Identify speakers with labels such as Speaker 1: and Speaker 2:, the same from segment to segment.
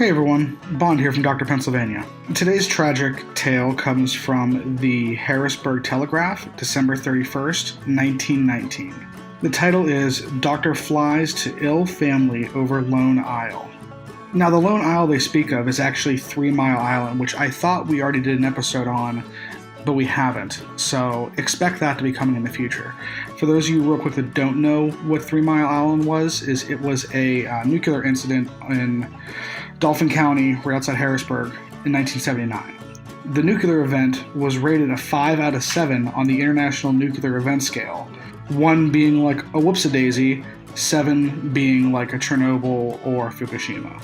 Speaker 1: Hey everyone, Bond here from Dr. Pennsylvania. Today's tragic tale comes from the Harrisburg Telegraph, December 31st, 1919. The title is Doctor Flies to Ill Family Over Lone Isle. Now the Lone Isle they speak of is actually 3 Mile Island, which I thought we already did an episode on, but we haven't, so expect that to be coming in the future. For those of you real quick that don't know what 3 Mile Island was, it was a nuclear incident in Dauphin County, right outside Harrisburg, in 1979. The nuclear event was rated a 5 out of 7 on the International Nuclear Event Scale, 1 being like a whoopsie-daisy, 7 being like a Chernobyl or Fukushima.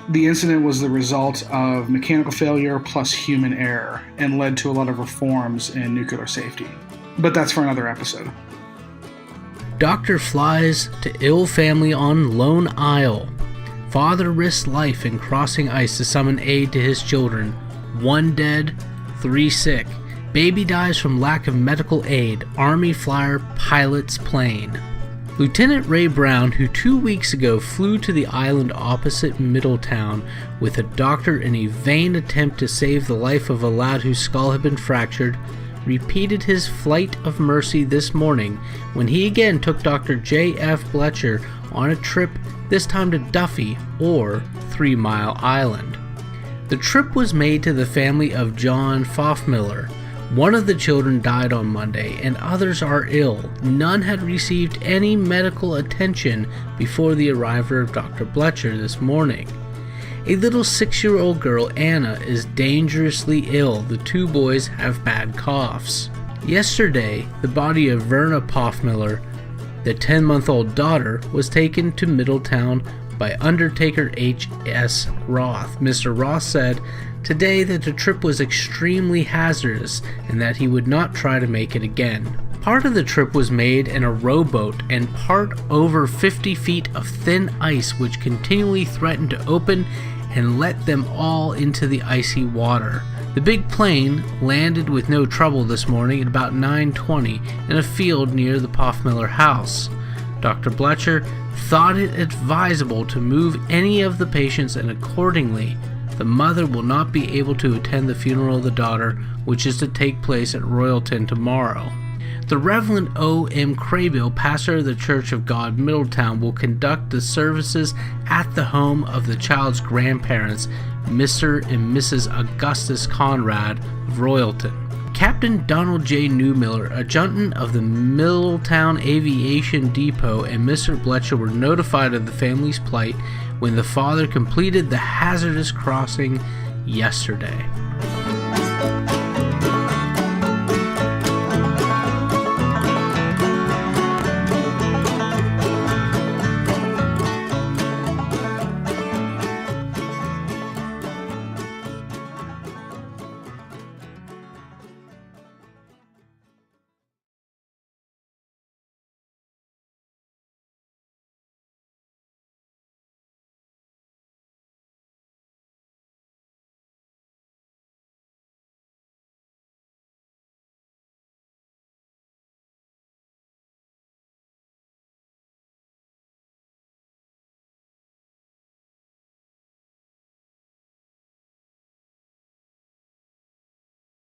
Speaker 1: The incident was the result of mechanical failure plus human error and led to a lot of reforms in nuclear safety. But that's for another episode.
Speaker 2: Doctor flies to ill family on Lone Isle. Father risks life in crossing ice to summon aid to his children. 1 dead, 3 sick. Baby dies from lack of medical aid. Army flyer pilots plane. Lieutenant Ray Brown, who 2 weeks ago flew to the island opposite Middletown with a doctor in a vain attempt to save the life of a lad whose skull had been fractured, repeated his flight of mercy this morning when he again took Dr. J.F. Bletcher on a trip, this time to Duffy, or 3 Mile Island. The trip was made to the family of John Foffmiller. One of the children died on Monday, and others are ill. None had received any medical attention before the arrival of Dr. Bletcher this morning. A little 6-year-old girl, Anna, is dangerously ill. The 2 boys have bad coughs. Yesterday, the body of Verna Poffmiller, the 10-month-old daughter, was taken to Middletown by Undertaker H.S. Roth. Mr. Roth said today that the trip was extremely hazardous and that he would not try to make it again. Part of the trip was made in a rowboat and part over 50 feet of thin ice which continually threatened to open and let them all into the icy water. The big plane landed with no trouble this morning at about 9:20 in a field near the Poffmiller house. Dr. Bletcher thought it advisable to move any of the patients, and accordingly, the mother will not be able to attend the funeral of the daughter, which is to take place at Royalton tomorrow. The Reverend O.M. Craybill, pastor of the Church of God Middletown, will conduct the services at the home of the child's grandparents, Mr. and Mrs. Augustus Conrad of Royalton. Captain Donald J. Newmiller, adjutant of the Middletown Aviation Depot, and Mr. Bletcher were notified of the family's plight when the father completed the hazardous crossing yesterday.